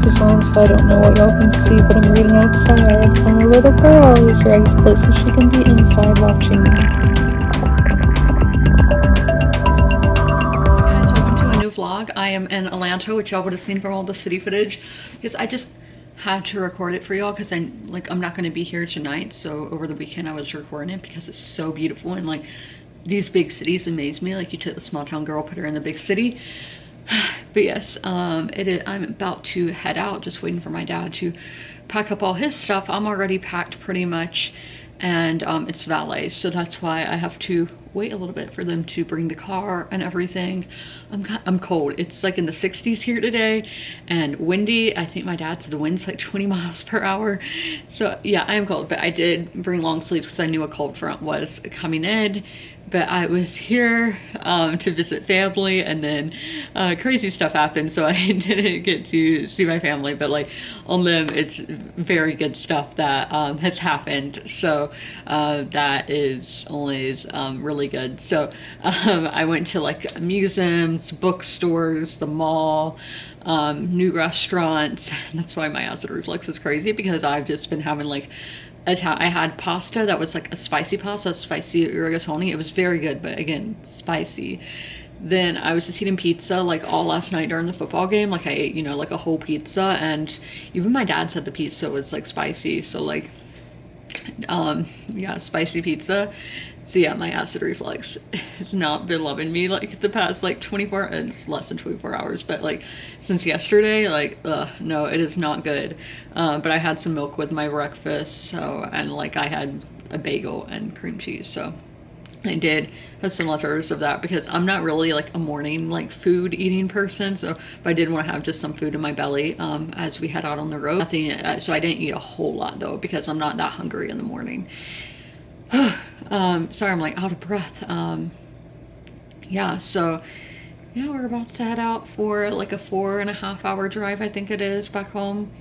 this on so I don't know what y'all can see, but I'm reading outside from a little girl who's dragged as close as she can be inside watching me. Guys, welcome to a new vlog. I am in Atlanta, which y'all would have seen from all the city footage, because I just had to record it for y'all because I'm not going to be here tonight. So over the weekend I was recording it because it's so beautiful, and like these big cities amaze me. Like, you took the small town girl, put her in the big city. But yes, I'm about to head out, just waiting for my dad to pack up all his stuff. I'm already packed pretty much, and it's valet, so that's why I have to wait a little bit for them to bring the car and everything. I'm cold. It's like in the 60s here today and windy. I think my dad said the wind's like 20 miles per hour. So yeah, I am cold, but I did bring long sleeves because I knew a cold front was coming in. But I was here to visit family, and then crazy stuff happened, so I didn't get to see my family. But like on them, it's very good stuff that has happened. So that is always really good. So I went to like museums, bookstores, the mall, new restaurants. That's why my acid reflux is crazy, because I've just been having like I had pasta that was like a spicy pasta, spicy rigatoni. It was very good, but again, spicy. Then I was just eating pizza like all last night during the football game. Like I ate, you know, like a whole pizza, and even my dad said the pizza was like spicy. So like, yeah, spicy pizza. So yeah, my acid reflux has not been loving me like the past like 24, it's less than 24 hours, but like since yesterday, like, no, it is not good. But I had some milk with my breakfast, so, and like I had a bagel and cream cheese, so I did have some leftovers of that, because I'm not really like a morning like food eating person. So if I did want to have just some food in my belly as we head out on the road, nothing, so I didn't eat a whole lot though, because I'm not that hungry in the morning. Sorry, I'm like out of breath. Yeah, so yeah, we're about to head out for like a 4.5 hour drive, I think it is, back home.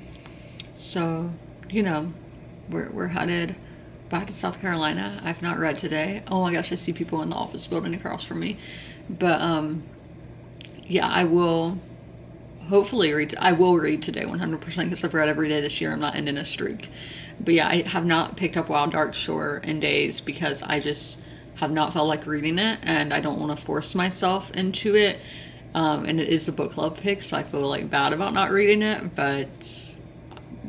So, you know, we're headed back to South Carolina. I've not read today. Oh my gosh, I see people in the office building across from me. But yeah, I will hopefully read. I will read today 100%, because I've read every day this year. I'm not ending a streak. But yeah, I have not picked up Wild Dark Shore in days, because I just have not felt like reading it, and I don't want to force myself into it. And it is a book club pick, so I feel like bad about not reading it, but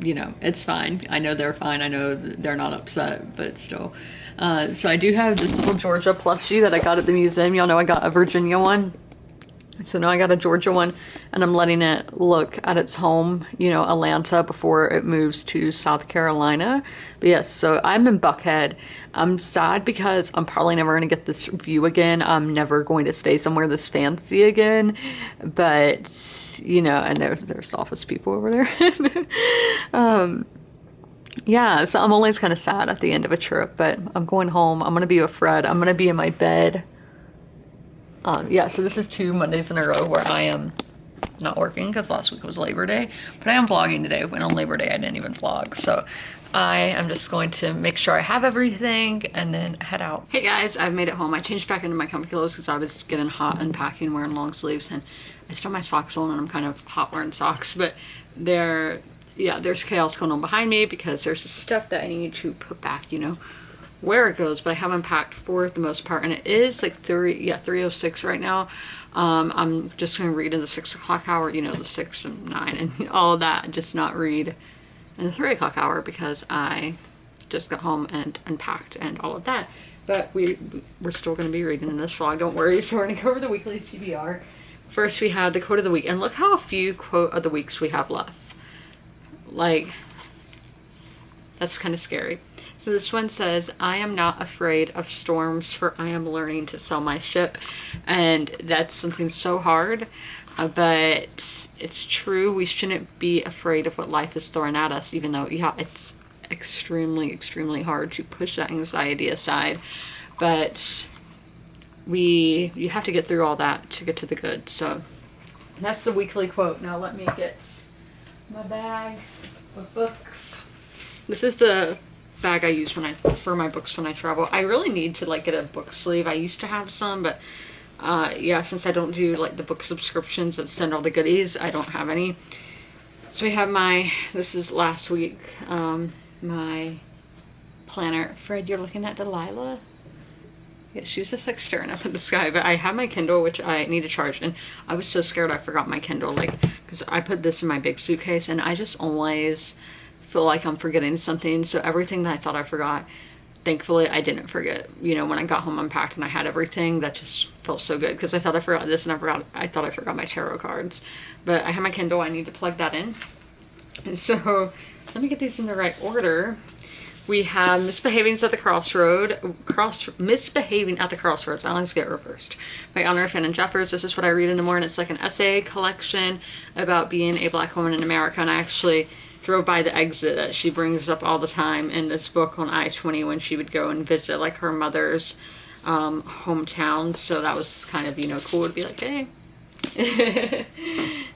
you know, it's fine. I know they're fine. I know they're not upset, but still. So I do have this little Georgia plushie that I got at the museum. Y'all know I got a Virginia one. So now I got a Georgia one, and I'm letting it look at its home, you know, Atlanta, before it moves to South Carolina. But yes, so I'm in Buckhead. I'm sad because I'm probably never going to get this view again. I'm never going to stay somewhere this fancy again. But, you know, and there's office people over there. Yeah, so I'm always kind of sad at the end of a trip, but I'm going home. I'm going to be with Fred. I'm going to be in my bed. Yeah, so this is 2 Mondays in a row where I am not working, because last week was Labor Day, but I am vlogging today, when on Labor Day I didn't even vlog. So I am just going to make sure I have everything and then head out. Hey guys, I've made it home. I changed back into my comfy clothes because I was getting hot unpacking, wearing long sleeves, and I still have my socks on, and I'm kind of hot wearing socks, but there's chaos going on behind me, because there's stuff that I need to put back, you know, where it goes, but I haven't packed for the most part, and it is like 3:06 right now. I'm just gonna read in the 6 o'clock hour, you know, the 6 and 9 and all of that, just not read in the 3 o'clock hour, because I just got home and unpacked and all of that. But we're still gonna be reading in this vlog, don't worry. So we're gonna go over the weekly TBR. First we have the quote of the week, and look how few quote of the weeks we have left. Like, that's kind of scary. So this one says, I am not afraid of storms, for I am learning to sail my ship. And that's something so hard, but it's true. We shouldn't be afraid of what life is throwing at us, even though, yeah, it's extremely, extremely hard to push that anxiety aside. But you have to get through all that to get to the good. So that's the weekly quote. Now let me get my bag of books. This is the bag I use for my books when I travel. I really need to like get a book sleeve. I used to have some, but yeah, since I don't do like the book subscriptions that send all the goodies, I don't have any. So we have my, this is last week, my planner. Fred, you're looking at Delilah? Yeah, she was just like staring up at the sky, but I have my Kindle, which I need to charge, and I was so scared I forgot my Kindle, like, because I put this in my big suitcase, and I just always feel like I'm forgetting something, so everything that I thought I forgot, thankfully I didn't forget. You know, when I got home unpacked and I had everything, that just felt so good, because I thought I forgot this, and I thought I forgot my tarot cards, but I have my Kindle, I need to plug that in. And so, let me get these in the right order. We have Misbehaving at the Crossroads. I always get reversed. By Honor Finn and Jeffers. This is what I read in the morning. It's like an essay collection about being a black woman in America. And I actually drove by the exit that she brings up all the time in this book on I-20 when she would go and visit like her mother's hometown. So that was kind of, you know, cool to be like, hey.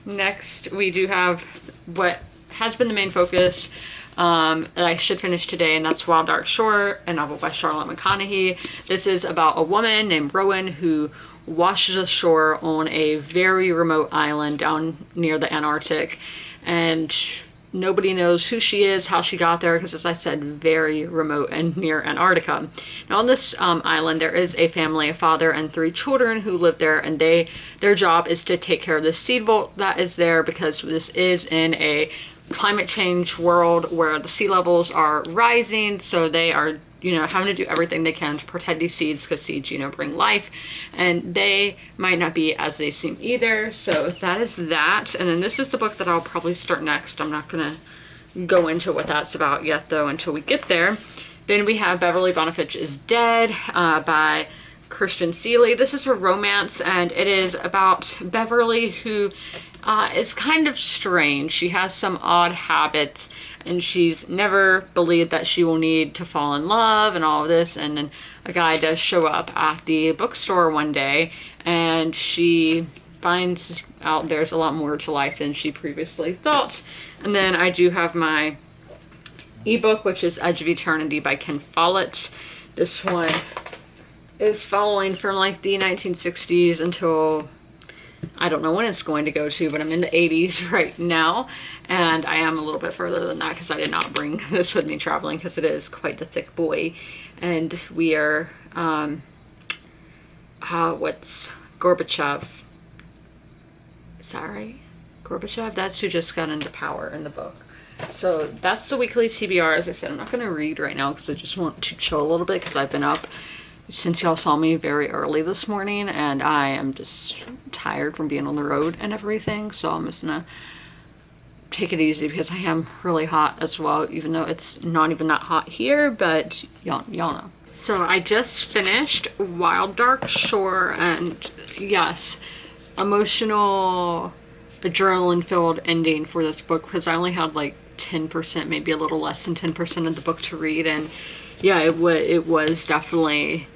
Next, we do have what has been the main focus that I should finish today, and that's Wild Dark Shore, a novel by Charlotte McConaughey. This is about a woman named Rowan who washes ashore on a very remote island down near the Antarctic, and nobody knows who she is, how she got there, because as I said, very remote and near Antarctica. Now on this island, there is a family, a father and 3 children who live there, and their job is to take care of the seed vault that is there, because this is in a climate change world where the sea levels are rising, so they are, you know, having to do everything they can to protect these seeds, because seeds, you know, bring life, and they might not be as they seem either. So that is that. And then this is the book that I'll probably start next. I'm not gonna go into what that's about yet though until we get there. Then we have Beverly Bonnefinch is Dead by Christian Seeley. This is a romance, and it is about Beverly, who is kind of strange. She has some odd habits, and she's never believed that she will need to fall in love and all of this. And then a guy does show up at the bookstore one day, and she finds out there's a lot more to life than she previously thought. And then I do have my ebook, which is Edge of Eternity by Ken Follett. This one is following from like the 1960s until I don't know when it's going to go to, but I'm in the 80s right now, and I am a little bit further than that because I did not bring this with me traveling, because it is quite the thick boy. And we are what's Gorbachev, is that right? Gorbachev, that's who just got into power in the book. So that's the weekly TBR. As I said, I'm not going to read right now because I just want to chill a little bit, because I've been up since y'all saw me very early this morning, and I am just tired from being on the road and everything. So I'm just gonna take it easy, because I am really hot as well, even though it's not even that hot here, but y'all know. So I just finished Wild Dark Shore, and yes, emotional, adrenaline filled ending for this book, because I only had like 10%, maybe a little less than 10% of the book to read, and yeah, it was definitely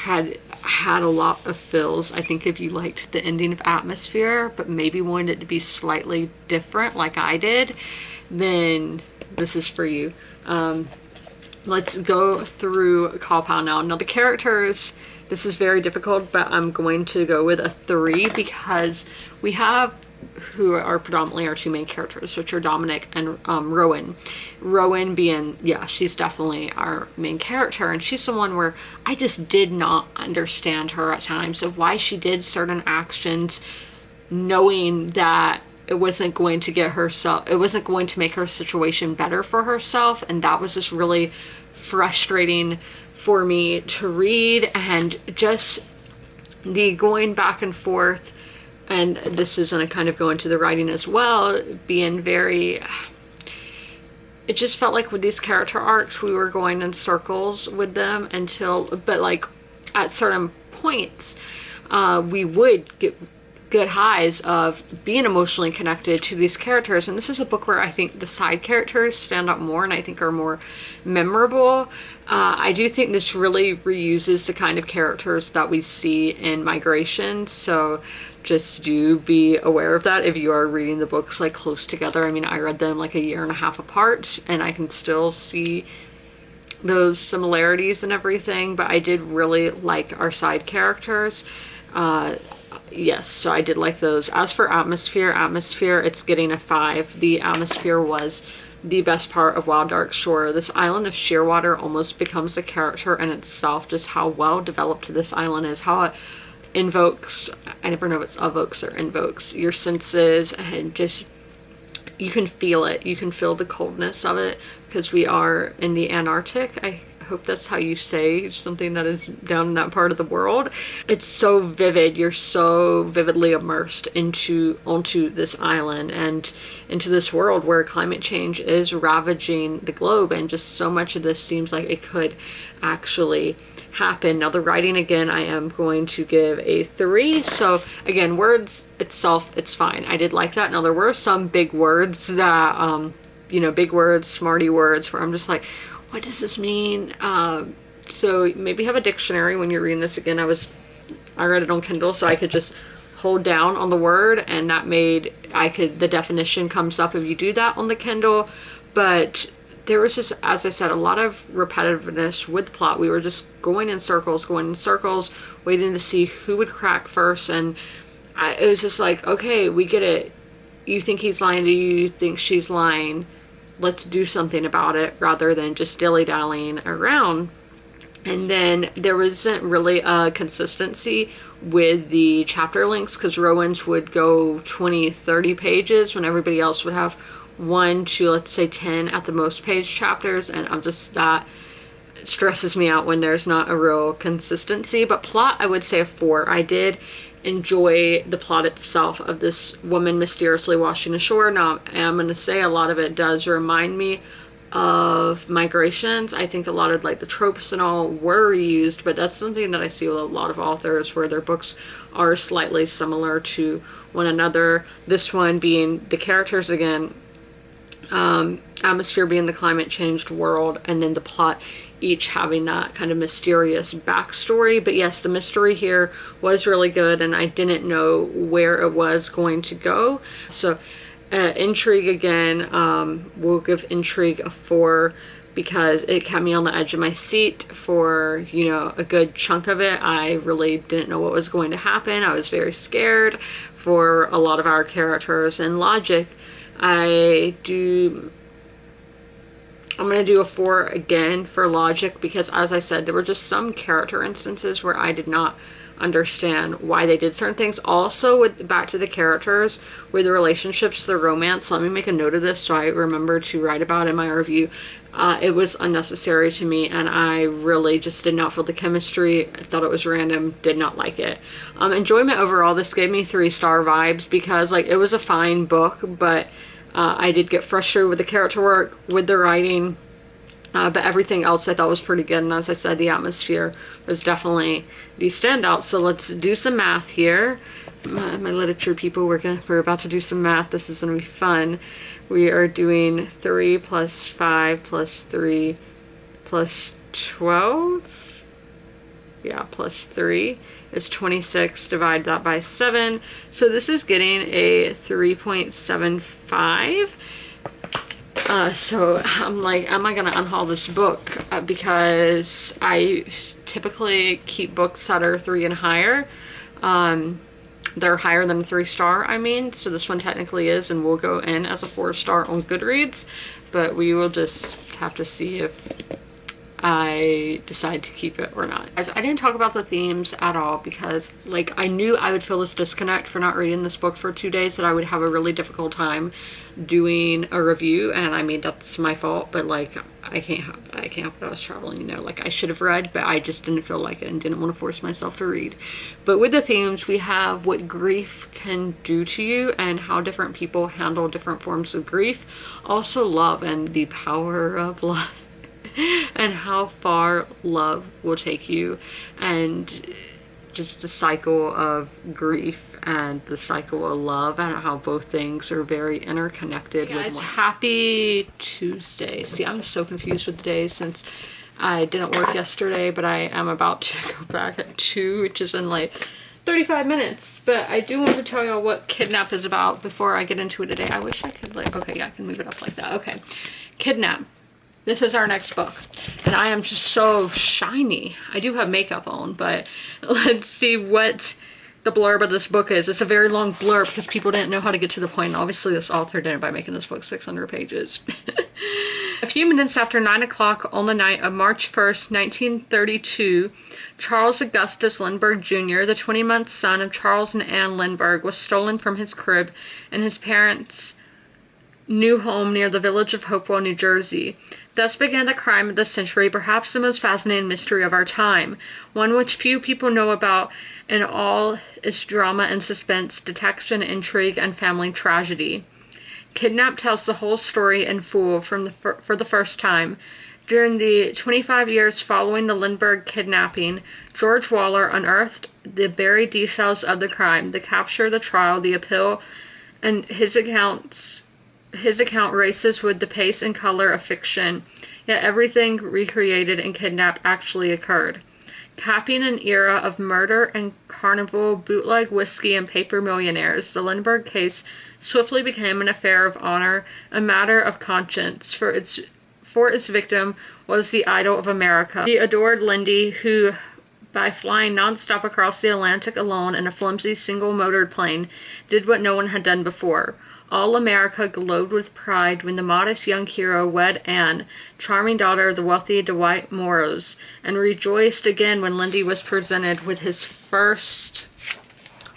had a lot of feels. I think if you liked the ending of Atmosphere, but maybe wanted it to be slightly different like I did, then this is for you. Let's go through Call Pal now. Now the characters, this is very difficult, but I'm going to go with a 3, because we have who are predominantly our 2 main characters, which are Dominic and Rowan. Rowan being, yeah, she's definitely our main character, and she's someone where I just did not understand her at times of why she did certain actions, knowing that it wasn't going to get herself, it wasn't going to make her situation better for herself, and that was just really frustrating for me to read. And just the going back and forth, and this is going to kind of go into the writing as well, being very, it just felt like with these character arcs, we were going in circles with them until, but like at certain points, we would get good highs of being emotionally connected to these characters. And this is a book where I think the side characters stand out more and I think are more memorable. I do think this really reuses the kind of characters that we see in Migration, so just do be aware of that if you are reading the books like close together. I mean, I read them like a year and a half apart, and I can still see those similarities and everything, but I did really like our side characters. yes, so I did like those. As for atmosphere, it's getting a 5. The atmosphere was the best part of Wild Dark Shore. This island of Shearwater almost becomes a character in itself, just how well developed this island is, how it invokes, I never know if it's evokes or invokes, your senses, and just, you can feel it. You can feel the coldness of it, because we are in the Antarctic. I hope that's how you say something that is down in that part of the world. It's so vivid. You're so vividly immersed onto this island and into this world where climate change is ravaging the globe, and just so much of this seems like it could actually happen. Now the writing, again, I am going to give a 3. So again, words itself, it's fine. I did like that. Now there were some big words that you know, big words, smarty words, where I'm just like, what does this mean? So maybe have a dictionary when you're reading this. Again, I read it on Kindle, so I could just hold down on the word, and that made, the definition comes up if you do that on the Kindle. But there was just, as I said, a lot of repetitiveness with the plot. We were just going in circles, waiting to see who would crack first. And it was just like, okay, we get it. You think he's lying to you, you think she's lying. Let's do something about it, rather than just dilly-dallying around. And then there wasn't really a consistency with the chapter lengths, because Rowan's would go 20, 30 pages when everybody else would have 1 to, let's say, 10 at the most page chapters. And I'm just, that stresses me out when there's not a real consistency. But plot, I would say a 4. I did enjoy the plot itself of this woman mysteriously washing ashore. Now, I'm going to say a lot of it does remind me of migrations. I think a lot of like the tropes and all were used, but that's something that I see with a lot of authors, where their books are slightly similar to one another. This one being the characters again, atmosphere being the climate changed world, and then the plot each having that kind of mysterious backstory. But yes, the mystery here was really good, and I didn't know where it was going to go. So intrigue, again, we'll give intrigue a 4, because it kept me on the edge of my seat for, you know, a good chunk of it. I really didn't know what was going to happen. I was very scared for a lot of our characters. And logic, I'm going to do a 4 again for logic, because as I said, there were just some character instances where I did not understand why they did certain things. Also, with back to the characters, with the relationships, the romance, let me make a note of this so I remember to write about in my review. It was unnecessary to me, and I really just did not feel the chemistry. I thought it was random, did not like it. Enjoyment overall, this gave me 3-star vibes, because like it was a fine book, but I did get frustrated with the character work, with the writing, but everything else I thought was pretty good. And as I said, the atmosphere was definitely the standout. So let's do some math here. My literature people, we're about to do some math. This is going to be fun. We are doing 3 plus 5 plus 3 plus 12. Yeah, plus 3 is 26. Divide that by 7. So this is getting a 3.75. So I'm like, am I gonna unhaul this book? Because I typically keep books that are 3 and higher. They're higher than a 3-star, I mean. So this one technically is, and will go in as a 4-star on Goodreads. But we will just have to see if I decide to keep it or not. As I didn't talk about the themes at all, because like I knew I would feel this disconnect for not reading this book for 2 days, that I would have a really difficult time doing a review. And I mean, that's my fault, but like I can't help it. I was traveling, you know, like I should have read, but I just didn't feel like it and didn't want to force myself to read. But with the themes, we have what grief can do to you and how different people handle different forms of grief. Also love and the power of love. And how far love will take you, and just the cycle of grief and the cycle of love, and how both things are very interconnected. Yeah, it's happy Tuesday. See, I'm so confused with the days since I didn't work yesterday, but I am about to go back at 2, which is in like 35 minutes. But I do want to tell y'all what Kidnap is about before I get into it today. I wish I could like, okay, yeah, I can move it up like that. Okay, Kidnap. This is our next book, and I am just so shiny. I do have makeup on, but let's see what the blurb of this book is. It's a very long blurb because people didn't know how to get to the point. And obviously this author did it by making this book 600 pages. A few minutes after 9 o'clock on the night of March 1st, 1932, Charles Augustus Lindbergh Jr., the 20-month son of Charles and Anne Lindbergh, was stolen from his crib in his parents' new home near the village of Hopewell, New Jersey. Thus began the crime of the century, perhaps the most fascinating mystery of our time, one which few people know about in all its drama and suspense, detection, intrigue, and family tragedy. Kidnap tells the whole story in full for the first time. During the 25 years following the Lindbergh kidnapping, George Waller unearthed the buried details of the crime, the capture, the trial, the appeal, and his account races with the pace and color of fiction, yet everything recreated in Kidnap actually occurred. Capping an era of murder and carnival, bootleg whiskey, and paper millionaires, the Lindbergh case swiftly became an affair of honor, a matter of conscience, for its victim was the idol of America, the adored Lindy, who, by flying nonstop across the Atlantic alone in a flimsy single-motored plane, did what no one had done before. All America glowed with pride when the modest young hero wed Anne, charming daughter of the wealthy Dwight Morrows, and rejoiced again when Lindy was presented with his first,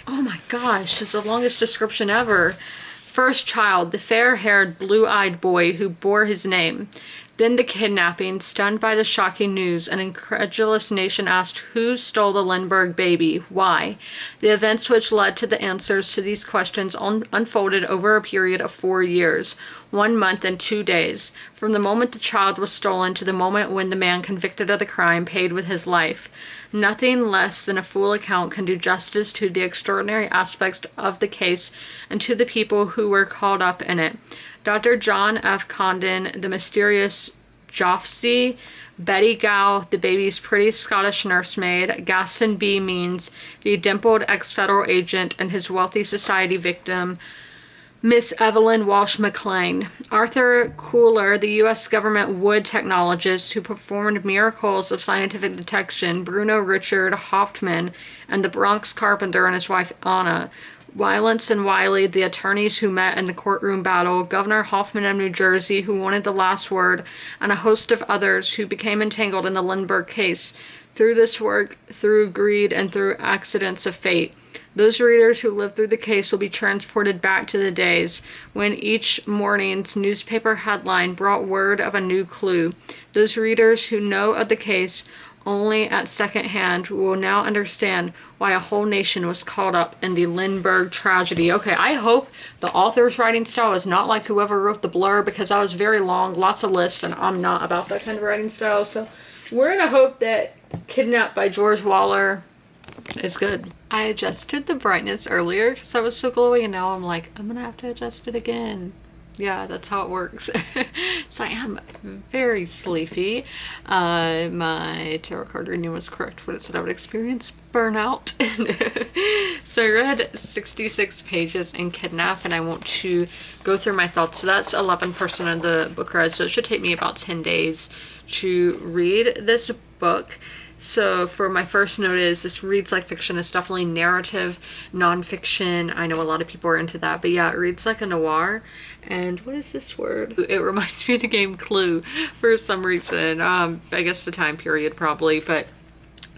oh my gosh, it's the longest description ever, first child, the fair-haired, blue-eyed boy who bore his name. Then the kidnapping. Stunned by the shocking news, an incredulous nation asked who stole the Lindbergh baby, why. The events which led to the answers to these questions unfolded over a period of 4 years, 1 month and 2 days, from the moment the child was stolen to the moment when the man convicted of the crime paid with his life. Nothing less than a full account can do justice to the extraordinary aspects of the case and to the people who were caught up in it. Dr. John F. Condon, the mysterious Joffsey, Betty Gow, the baby's pretty Scottish nursemaid, Gaston B. Means, the dimpled ex-federal agent, and his wealthy society victim, Miss Evelyn Walsh McLean. Arthur Kohler, the U.S. government wood technologist who performed miracles of scientific detection, Bruno Richard Hauptmann, and the Bronx carpenter and his wife Anna. Wylance and Wiley, the attorneys who met in the courtroom battle, Governor Hoffman of New Jersey, who wanted the last word, and a host of others who became entangled in the Lindbergh case. Through this work, through greed, and through accidents of fate. Those readers who lived through the case will be transported back to the days when each morning's newspaper headline brought word of a new clue. Those readers who know of the case only at second hand will now understand why a whole nation was caught up in the Lindbergh tragedy. Okay, I hope the author's writing style is not like whoever wrote the blurb, because that was very long, lots of lists, and I'm not about that kind of writing style. So we're gonna hope that Kidnap by George Waller is good. I adjusted the brightness earlier because I was so glowy, and now I'm like, I'm gonna have to adjust it again. Yeah, that's how it works. So I am very sleepy. My tarot card reading was correct when it said I would experience burnout. So I read 66 pages in Kidnap, and I want to go through my thoughts. So that's 11% of the book read, so it should take me about 10 days to read this book. So for my first note is this reads like fiction. It's definitely narrative, nonfiction. I know a lot of people are into that, but yeah, it reads like a noir. And what is this word? It reminds me of the game Clue for some reason. I guess the time period probably. But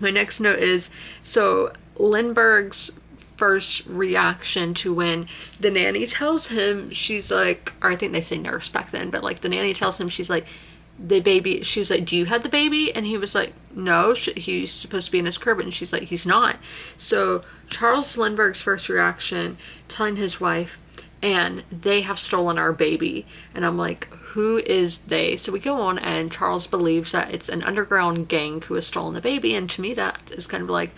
my next note is, so Lindbergh's first reaction to when the nanny tells him, she's like, or I think they say nurse back then, but like the nanny tells him, she's like, the baby, she's like, do you have the baby? And he was like, no, he's supposed to be in his crib. And she's like, he's not. So Charles Lindbergh's first reaction, telling his wife, and they have stolen our baby. And I'm like, who is they? So we go on, and Charles believes that it's an underground gang who has stolen the baby. And to me, that is kind of like,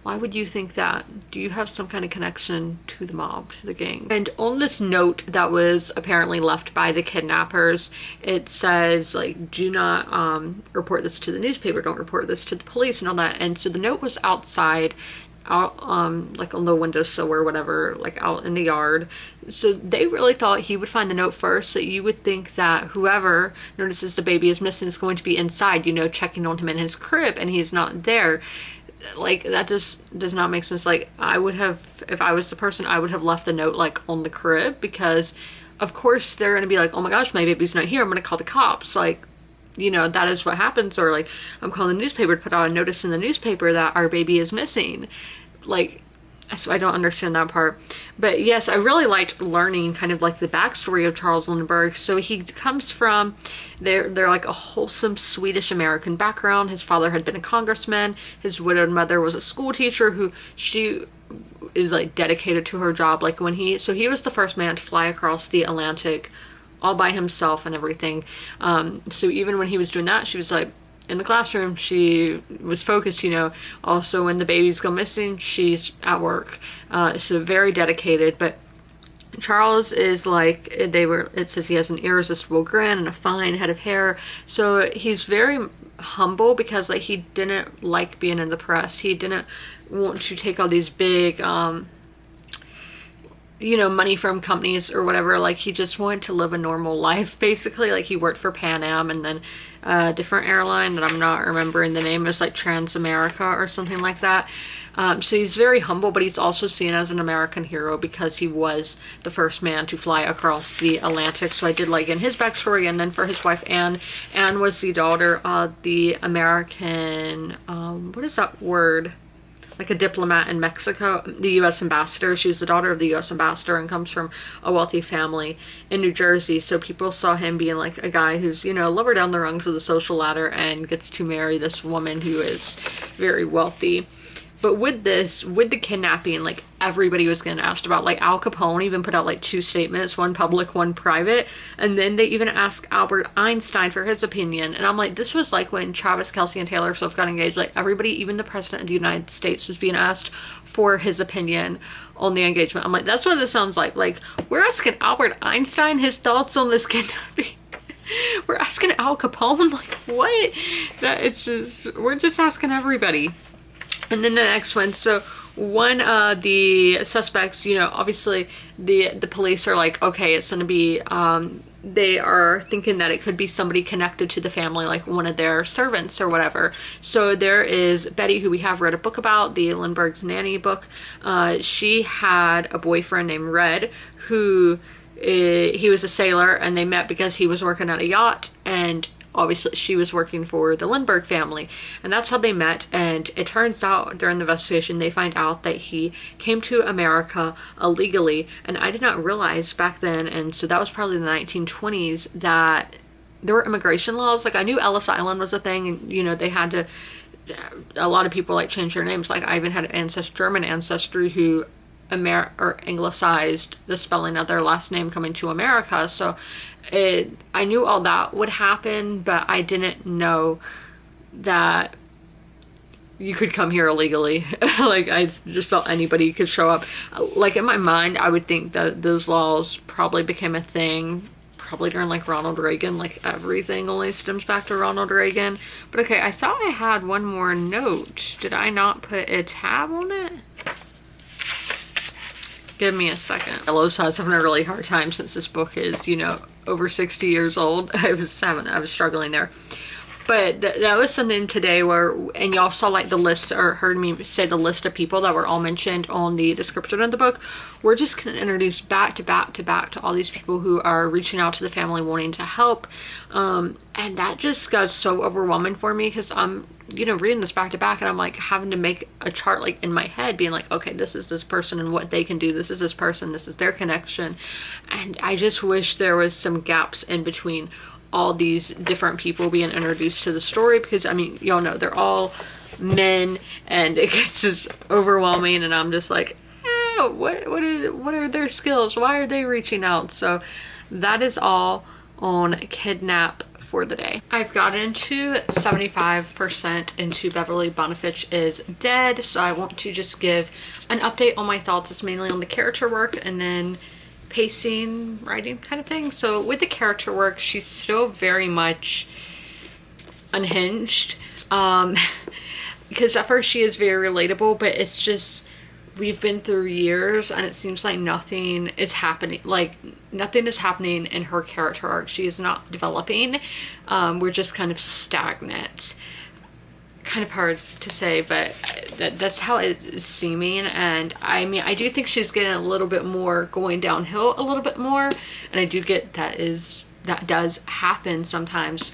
why would you think that? Do you have some kind of connection to the mob, to the gang? And on this note that was apparently left by the kidnappers, it says, like, do not report this to the newspaper, don't report this to the police and all that. And so the note was outside, out like on the windowsill or whatever, like out in the yard. So they really thought he would find the note first. So you would think that whoever notices the baby is missing is going to be inside, you know, checking on him in his crib, and he's not there. like, that just does not make sense. Like, I would have, if I was the person, I would have left the note like on the crib, because of course they're gonna be like, oh my gosh, my baby's not here, I'm gonna call the cops. Like, you know, that is what happens. Or like, I'm calling the newspaper to put out a notice in the newspaper that our baby is missing. Like, so I don't understand that part. But yes, I really liked learning kind of like the backstory of Charles Lindbergh. So he comes from, they're like a wholesome Swedish American background. His father had been a congressman. His widowed mother was a school teacher who, she is like dedicated to her job. Like when he, so he was the first man to fly across the Atlantic all by himself and everything. So even when he was doing that, she was like, in the classroom, she was focused, you know. Also, when the babies go missing, she's at work. So very dedicated. But Charles is like, it says he has an irresistible grin and a fine head of hair. So he's very humble, because like he didn't like being in the press. He didn't want to take all these big, you know, money from companies or whatever. Like, he just wanted to live a normal life, basically. Like, he worked for Pan Am, and then a different airline that I'm not remembering the name, is like Transamerica or something like that. So he's very humble, but he's also seen as an American hero because he was the first man to fly across the Atlantic. So I did like in his backstory. And then for his wife, Anne was the daughter of the American, what is that word? Like a diplomat in Mexico, the U.S. ambassador. She's the daughter of the U.S. ambassador and comes from a wealthy family in New Jersey. So people saw him being like a guy who's, you know, lower down the rungs of the social ladder and gets to marry this woman who is very wealthy. But with this, with the kidnapping, like, everybody was getting asked about. Like, Al Capone even put out like 2 statements, one public, one private. And then they even asked Albert Einstein for his opinion. And I'm like, this was like when Travis Kelce and Taylor Swift got engaged. Like, everybody, even the president of the United States, was being asked for his opinion on the engagement. I'm like, that's what this sounds like. Like, we're asking Albert Einstein his thoughts on this kidnapping. We're asking Al Capone, like, what? That it's just, we're just asking everybody. And then the next one, so one of the suspects, you know, obviously the police are like, okay, it's going to be, they are thinking that it could be somebody connected to the family, like one of their servants or whatever. So there is Betty, who we have read a book about, the Lindbergh's Nanny book. She had a boyfriend named Red, who, he was a sailor, and they met because he was working at a yacht, and obviously she was working for the Lindbergh family, and that's how they met. And it turns out during the investigation they find out that he came to America illegally, and I did not realize back then, and so that was probably the 1920s, that there were immigration laws. Like, I knew Ellis Island was a thing, and you know, they had to, a lot of people like change their names. Like, I even had an German ancestry who or anglicized the spelling of their last name coming to America. So I knew all that would happen, but I didn't know that you could come here illegally. Like, I just thought anybody could show up. Like, in my mind, I would think that those laws probably became a thing probably during like Ronald Reagan. Like, everything only stems back to Ronald Reagan. But okay, I thought I had one more note. Did I not put a tab on it? Give me a second. Lowe's is having a really hard time since this book is, you know, over 60 years old. I was struggling there. But that was something today where, and y'all saw like the list, or heard me say the list of people that were all mentioned on the description of the book. We're just going to introduce back to back to back to all these people who are reaching out to the family wanting to help. And that just got so overwhelming for me, because I'm, you know, reading this back to back, and I'm like having to make a chart like in my head being like, okay, this is this person and what they can do. This is this person. This is their connection. And I just wish there was some gaps in between all these different people being introduced to the story, because I mean, y'all know they're all men, and it gets just overwhelming, and I'm just like, what are their skills? Why are they reaching out? So that is all on Kidnap for the day. I've gotten to 75% into Beverly Bonnefinch is Dead, so I want to just give an update on my thoughts. It's mainly on the character work and then pacing, writing kind of thing. So with the character work, she's still very much unhinged, because at first she is very relatable, but it's just, we've been through years and it seems like nothing is happening. Like, nothing is happening in her character arc. She is not developing. We're just kind of stagnant. kind of hard to say, but that's how it's seeming. And I mean, I do think she's getting a little bit more, going downhill a little bit more, and I do get that does happen sometimes.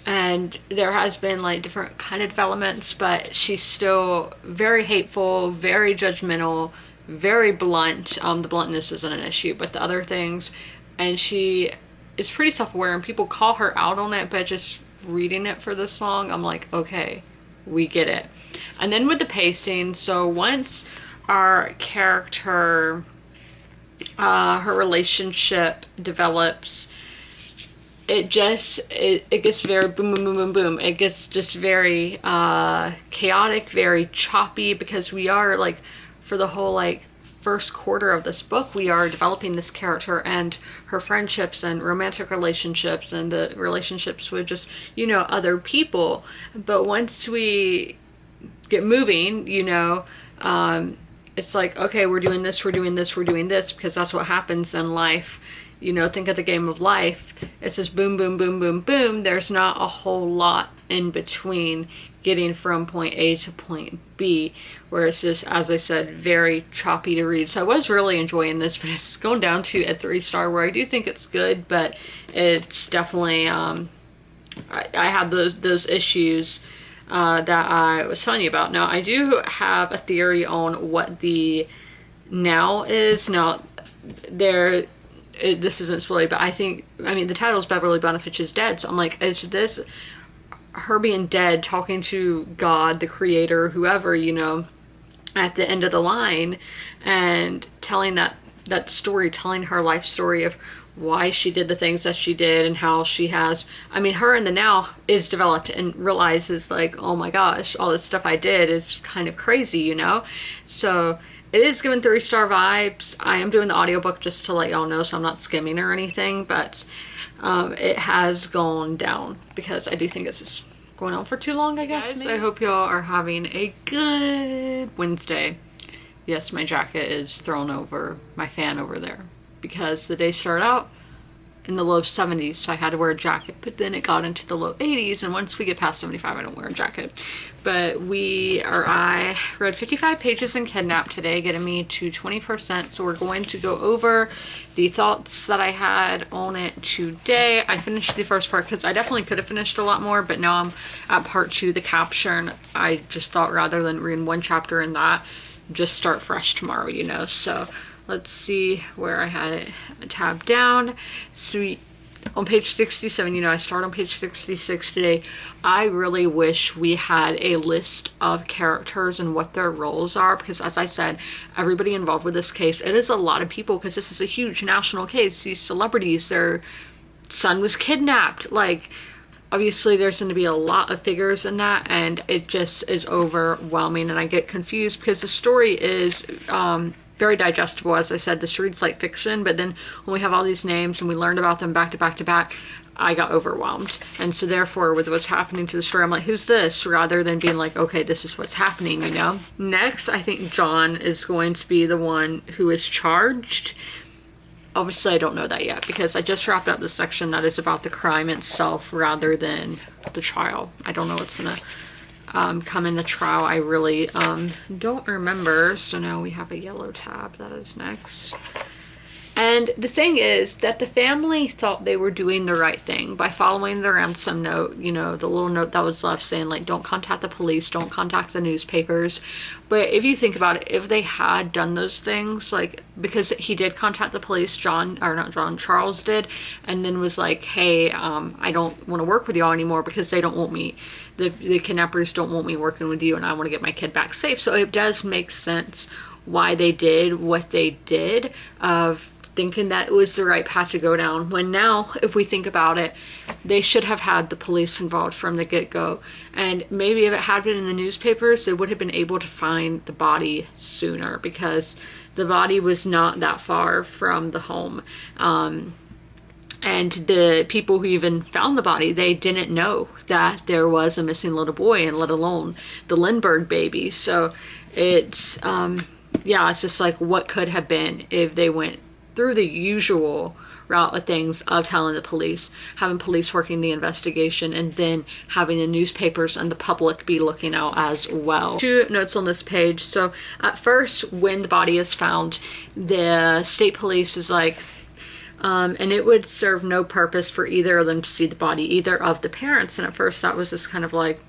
And there has been like different kind of developments, but she's still very hateful, very judgmental, very blunt. The bluntness isn't an issue, but the other things, and she is pretty self-aware, and people call her out on it, but just reading it for this long, I'm like, okay, we get it. And then with the pacing, so once our character, her relationship develops, it gets very boom, boom, boom, boom, boom. It gets just very chaotic, very choppy, because we are like, for the whole like first quarter of this book, we are developing this character and her friendships and romantic relationships and the relationships with just, you know, other people. But once we get moving, you know, it's like, okay, we're doing this, we're doing this, we're doing this, because that's what happens in life. You know, think of the game of life. It's just boom, boom, boom, boom, boom. There's not a whole lot in between getting from point A to point B, where it's just, as I said, very choppy to read. So I was really enjoying this, but it's going down to a 3-star, where I do think it's good, but it's definitely, I have those issues that I was telling you about. Now, I do have a theory on what the now is. Now, this isn't spoilery, but I mean, the title is Beverly Bonnefinch is dead, so I'm like, is this her being dead, talking to God, the creator, whoever, you know, at the end of the line, and telling that story, telling her life story of why she did the things that she did, and how she has, I mean, her in the now is developed and realizes like, oh my gosh, all this stuff I did is kind of crazy, you know? So it is given 3-star vibes. I am doing the audiobook just to let y'all know, so I'm not skimming or anything, but it has gone down because I do think it's just going on for too long, I guess. Guys, I hope y'all are having a good Wednesday. Yes, my jacket is thrown over my fan over there because the day started out in the low 70s, so I had to wear a jacket, but then it got into the low 80s, and once we get past 75, I don't wear a jacket. But I read 55 pages in Kidnap today, getting me to 20%, so we're going to go over the thoughts that I had on it today. I finished the first part because I definitely could have finished a lot more, but now I'm at part 2, the capture, and I just thought rather than reading one chapter in that, just start fresh tomorrow, you know, so let's see where I had it tabbed down. So on page 67, you know, I start on page 66 today. I really wish we had a list of characters and what their roles are, because as I said, everybody involved with this case, it is a lot of people, because this is a huge national case. These celebrities, their son was kidnapped. Like, obviously there's going to be a lot of figures in that, and it just is overwhelming, and I get confused because the story is very digestible. As I said, this reads like fiction, but then when we have all these names and we learned about them back to back to back, I got overwhelmed. And so therefore, with what's happening to the story, I'm like, who's this? Rather than being like, okay, this is what's happening, you know? Next, I think John is going to be the one who is charged. Obviously, I don't know that yet because I just wrapped up the section that is about the crime itself rather than the trial. I don't know what's gonna come in the trial. I really don't remember. So now we have a yellow tab that is next. And the thing is that the family thought they were doing the right thing by following the ransom note, you know, the little note that was left saying like, don't contact the police, don't contact the newspapers. But if you think about it, if they had done those things, like, because he did contact the police, Charles did, and then was like, hey, I don't want to work with y'all anymore because they don't want me, the kidnappers don't want me working with you, and I want to get my kid back safe. So it does make sense why they did what they did, of thinking that it was the right path to go down, when now, if we think about it, they should have had the police involved from the get-go. And maybe if it had been in the newspapers, they would have been able to find the body sooner, because the body was not that far from the home. And the people who even found the body, they didn't know that there was a missing little boy, and let alone the Lindbergh baby. So it's, yeah, it's just like, what could have been if they went through the usual route of things of telling the police, having police working the investigation, and then having the newspapers and the public be looking out as well. 2 notes on this page. So at first, when the body is found, the state police is like, and it would serve no purpose for either of them to see the body, either of the parents. And at first that was just kind of like,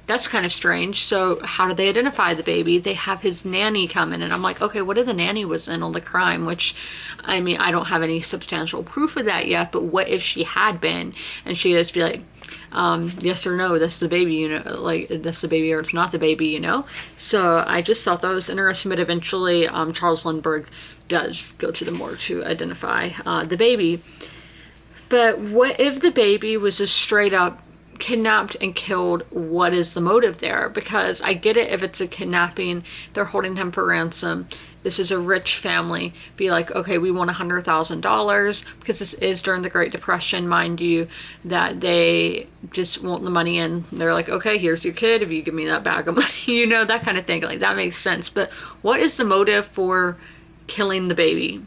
that's kind of strange. So how did they identify the baby? They have his nanny come in, and I'm like, okay, what if the nanny was in on the crime? Which, I mean, I don't have any substantial proof of that yet, but what if she had been, and she'd just be like, yes or no, that's the baby, you know, like, that's the baby or it's not the baby, you know? So I just thought that was interesting, but eventually Charles Lindbergh does go to the morgue to identify the baby. But what if the baby was just straight up kidnapped and killed? What is the motive there? Because I get it if it's a kidnapping, they're holding him for ransom. This is a rich family. Be like, okay, we want $100,000, because this is during the Great Depression, mind you, that they just want the money, and they're like, okay, here's your kid if you give me that bag of money, you know, that kind of thing. Like, that makes sense. But what is the motive for killing the baby?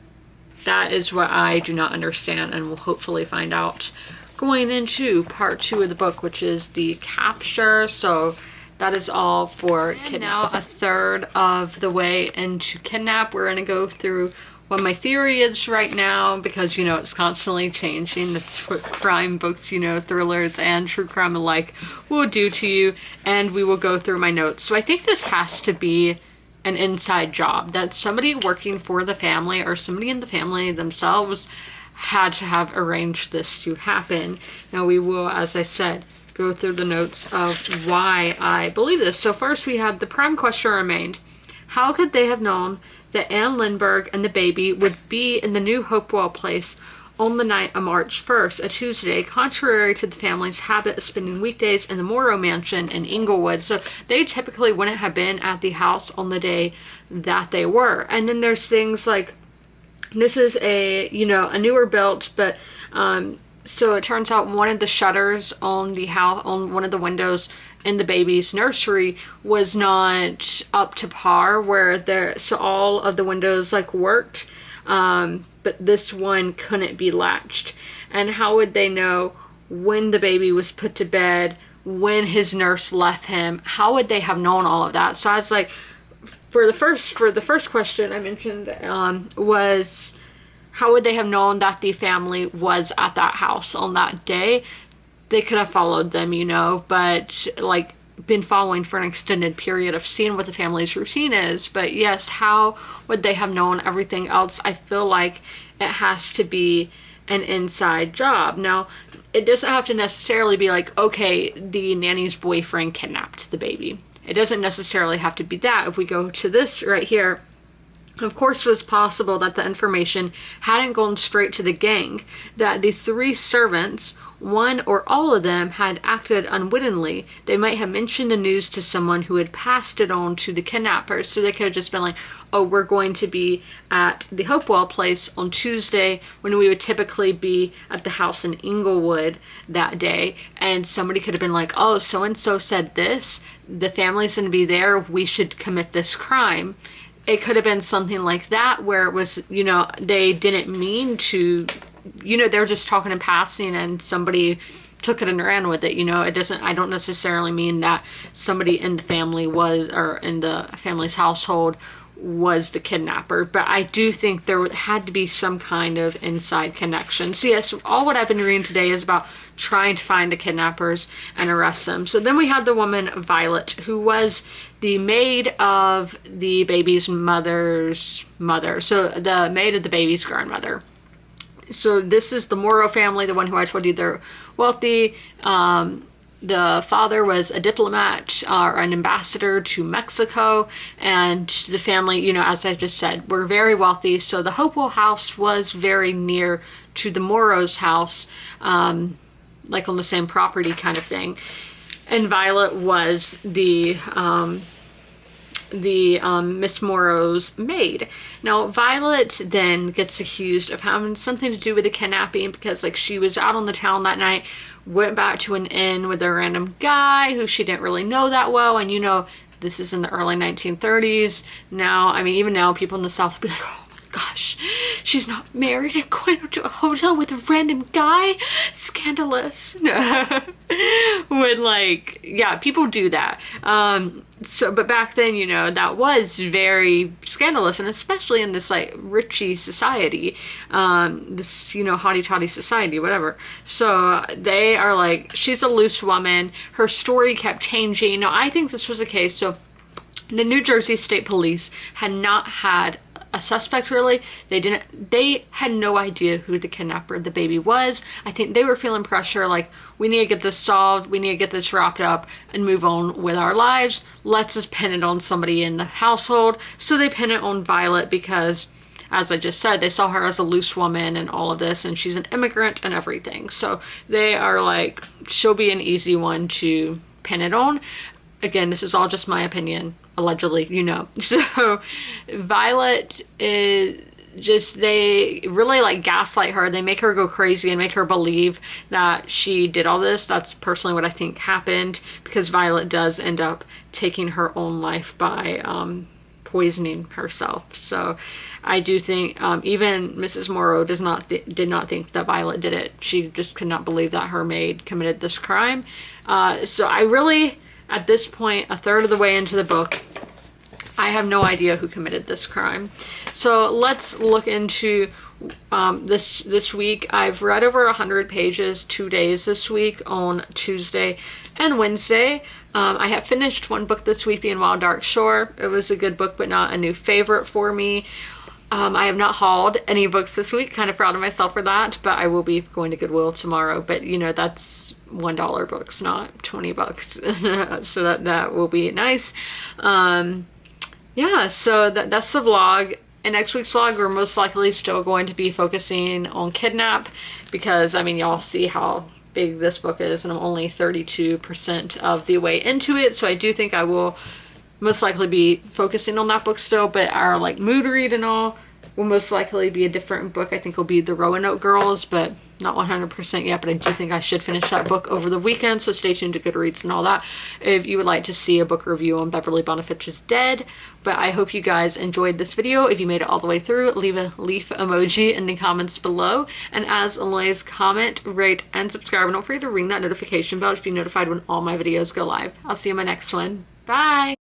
That is what I do not understand, and we'll hopefully find out going into part 2 of the book, which is the capture. So that is all for Kidnap. Now a third of the way into Kidnap, we're going to go through what my theory is right now, because, you know, it's constantly changing. That's what crime books, you know, thrillers and true crime alike will do to you. And we will go through my notes. So I think this has to be an inside job, that somebody working for the family or somebody in the family themselves had to have arranged this to happen. Now we will, as I said, go through the notes of why I believe this. So first we have the prime question remained. How could they have known that Anne Lindbergh and the baby would be in the new Hopewell place on the night of March 1st, a Tuesday, contrary to the family's habit of spending weekdays in the Morrow mansion in Inglewood? So they typically wouldn't have been at the house on the day that they were. And then there's things like, this is a, you know, a newer built, but so it turns out one of the shutters on the house, on one of the windows in the baby's nursery, was not up to par, where there, so all of the windows like worked, but this one couldn't be latched. And how would they know when the baby was put to bed, when his nurse left him? How would they have known all of that? So I was like, for the first question I mentioned, was how would they have known that the family was at that house on that day? They could have followed them, you know, but like been following for an extended period of seeing what the family's routine is. But yes, how would they have known everything else? I feel like it has to be an inside job. Now, it doesn't have to necessarily be like, okay, the nanny's boyfriend kidnapped the baby. It doesn't necessarily have to be that. If we go to this right here, of course, it was possible that the information hadn't gone straight to the gang, that the 3 servants, one or all of them, had acted unwittingly. They might have mentioned the news to someone who had passed it on to the kidnappers. So they could have just been like, oh, we're going to be at the Hopewell place on Tuesday, when we would typically be at the house in Inglewood that day. And somebody could have been like, oh, so-and-so said this, the family's going to be there, we should commit this crime. It could have been something like that, where it was, you know, they didn't mean to, you know, they were just talking in passing and somebody took it and ran with it, you know. It doesn't, I don't necessarily mean that somebody in the family was, or in the family's household was the kidnapper, but I do think there had to be some kind of inside connection. So yes, all what I've been reading today is about trying to find the kidnappers and arrest them. So then we had the woman Violet, who was the maid of the baby's mother's mother. So the maid of the baby's grandmother. So this is the Morrow family, the one who I told you they're wealthy. The father was a diplomat or an ambassador to Mexico, and the family, you know, as I just said, were very wealthy. So the Hopewell house was very near to the Morrow's house, like on the same property kind of thing. And Violet was the Miss Morrow's maid. Now Violet then gets accused of having something to do with the kidnapping, because like she was out on the town that night, went back to an inn with a random guy who she didn't really know that well. And you know, this is in the early 1930s. Now, I mean, even now people in the South will be like, oh my gosh, she's not married and going to a hotel with a random guy? Scandalous. When like, yeah, people do that. But back then, you know, that was very scandalous, and especially in this like richy society, this, you know, hottie toddy society, whatever. So they are like, she's a loose woman. Her story kept changing. Now, I think this was the case. So the New Jersey State Police had not had a suspect, really. They had no idea who the kidnapper of the baby was. I think they were feeling pressure, like, we need to get this solved, we need to get this wrapped up and move on with our lives. Let's just pin it on somebody in the household. So they pin it on Violet because, as I just said, they saw her as a loose woman and all of this, and she's an immigrant and everything. So they are like, she'll be an easy one to pin it on. Again, this is all just my opinion, allegedly, you know. So Violet is just, they really like gaslight her. They make her go crazy and make her believe that she did all this. That's personally what I think happened, because Violet does end up taking her own life by poisoning herself. So I do think even Mrs. Morrow did not think that Violet did it. She just could not believe that her maid committed this crime. So I really, at this point, a third of the way into the book, I have no idea who committed this crime. So let's look into this week. I've read over 100 pages 2 days this week, on Tuesday and Wednesday. I have finished one book this week, being Wild Dark Shore. It was a good book, but not a new favorite for me. I have not hauled any books this week. Kind of proud of myself for that, but I will be going to Goodwill tomorrow. But you know, that's $1 books, not 20 bucks. So that will be nice. Yeah, so that's the vlog. In next week's vlog, we're most likely still going to be focusing on Kidnap, because I mean, y'all see how big this book is, and I'm only 32% of the way into it. So I do think I will most likely be focusing on that book still, but our like mood read and all will most likely be a different book. I think it'll be the Roanoke Girls, but not 100% yet, but I do think I should finish that book over the weekend, so stay tuned to Goodreads and all that if you would like to see a book review on Beverly Bonnefinch's Dead. But I hope you guys enjoyed this video. If you made it all the way through, leave a leaf emoji in the comments below, and as always, comment, rate, and subscribe, and don't forget to ring that notification bell to be notified when all my videos go live. I'll see you in my next one. Bye!